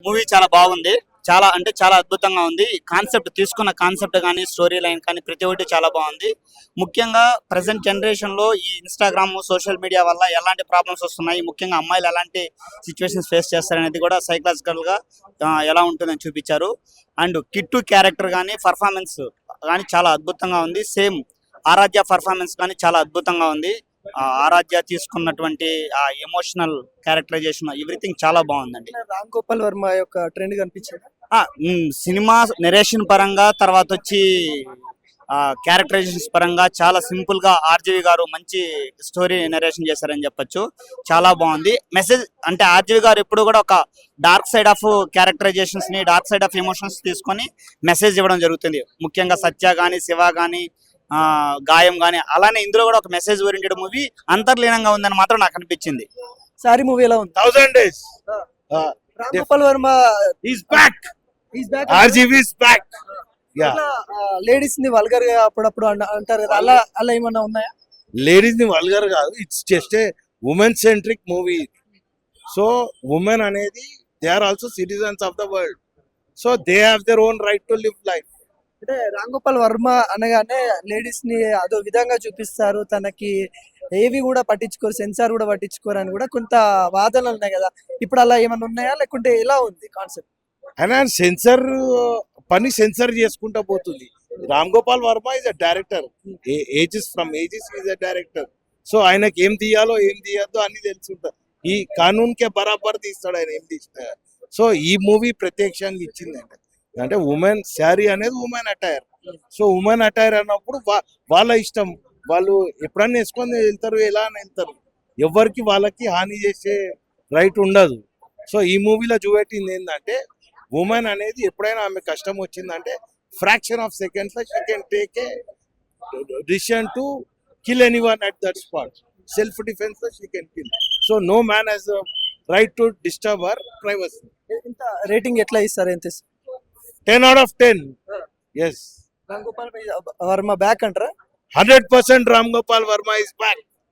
Movie చాలా బాగుంది. చాలా అంటే చాలా అద్భుతంగా ఉంది. కాన్సెప్ట్ తీసుకున్న కాన్సెప్ట్ కానీ స్టోరీ లైన్ కానీ ప్రతి ఒక్కటి చాలా బాగుంది. ముఖ్యంగా ప్రజెంట్ జనరేషన్ లో ఈ ఇన్స్టాగ్రామ్ సోషల్ మీడియా వల్ల ఎలాంటి ప్రాబ్లమ్స్ వస్తున్నాయి, ముఖ్యంగా అమ్మాయిలు ఎలాంటి సిచ్యువేషన్స్ ఫేస్ చేస్తారనేది కూడా సైకలాజికల్ గా ఎలా ఉంటుందని చూపించారు. అండ్ కిట్టు క్యారెక్టర్ కానీ పర్ఫార్మెన్స్ కానీ చాలా అద్భుతంగా ఉంది. సేమ్ ఆరాధ్య పర్ఫార్మెన్స్ కానీ చాలా అద్భుతంగా ఉంది. ఆరాధ్య తీసుకున్నటువంటి ఆ ఎమోషనల్ క్యారెక్టరైజేషన్ ఎవ్రీథింగ్ చాలా బాగుందండి. రామ్ గోపాల్ వర్మ యొక్క ట్రెండ్ కనిపించింది. సినిమా నెరేషన్ పరంగా తర్వాత వచ్చి క్యారెక్టరైజేషన్స్ పరంగా చాలా సింపుల్ గా ఆర్జీవి గారు మంచి స్టోరీ నెరేషన్ చేశారని చెప్పొచ్చు. చాలా బాగుంది. మెసేజ్ అంటే ఆర్జీవి గారు ఎప్పుడు కూడా ఒక డార్క్ సైడ్ ఆఫ్ క్యారెక్టరైజేషన్స్ ని, డార్క్ సైడ్ ఆఫ్ ఎమోషన్స్ తీసుకొని మెసేజ్ ఇవ్వడం జరుగుతుంది. ముఖ్యంగా సత్య గాని, శివ గాని, గాయం గాని, అలానే ఇందులో కూడా ఒక మెసేజ్ ఓరియంటెడ్ మూవీ అంతర్లీనంగా ఉందని మాత్రం నాకు అనిపించింది. సారీ మూవీ ఎలా ఉంది? 1000 days. Ram Gopal Varma He's back. Is back. RGB is back. Yeah. Ladies ని వల్గర్ గా అప్పుడప్పుడు అంటారు కదా, అలా అలా ఏమన్నా ఉన్నాయా? Ladies ని వల్గర్ కాదు, it's just a women centric movie. So women అనేది they are also citizens of the world. So they have their own right to live life. అంటే రామ్ గోపాల్ వర్మ అనగానే లేడీస్ ని అదో విధంగా చూపిస్తారు, తనకి ఏవి కూడా పట్టించుకోరు, సెన్సార్ కూడా పట్టించుకోరు అని కూడా కొంత వాదనలు ఉన్నాయి కదా. ఇప్పుడు అలా ఏమైనా ఉన్నాయా, లేకుంటే ఎలా ఉంది కాన్సెప్ట్? అండ్ ఆయన సెన్సర్ పని సెన్సర్ చేసుకుంటా పోతుంది. Ram Gopal Varma is a director. Ages from ages is a director. So ఆయనకి ఏం తీయాలో ఏం తీయద్దో అన్ని తెలుసుంటా. ఈ కానూన్ కే బరాబర్ తీస్తాడు ఆయన ఏం తీసిన. సో ఈ మూవీ ప్రత్యక్షంగా ఇచ్చింది అంటే ఉమెన్ శారీ అనేది women attire. So women attire అన్నప్పుడు వాళ్ళ ఇష్టం, వాళ్ళు ఎప్పుడన్నా వేసుకొని వెళ్తారు, ఎలా అని వెళ్తారు. ఎవరికి వాళ్ళకి హాని చేసే రైట్ ఉండదు. సో ఈ మూవీలో చూపెట్టింది ఏంటంటే ఉమెన్ అనేది ఎప్పుడైనా ఆమె కష్టం వచ్చిందంటే ఫ్రాక్షన్ ఆఫ్ సెకండ్స్ లో she can take a decision to kill anyone at that spot. Self defence లో she can kill. So no man has right to disturb her privacy. ఇంత రేటింగ్ ఎట్లా ఇస్తారు? ఎంత 10 out of 10. Yes. Ram Gopal Varma back అంటారా? 100% Ram Gopal Verma is back.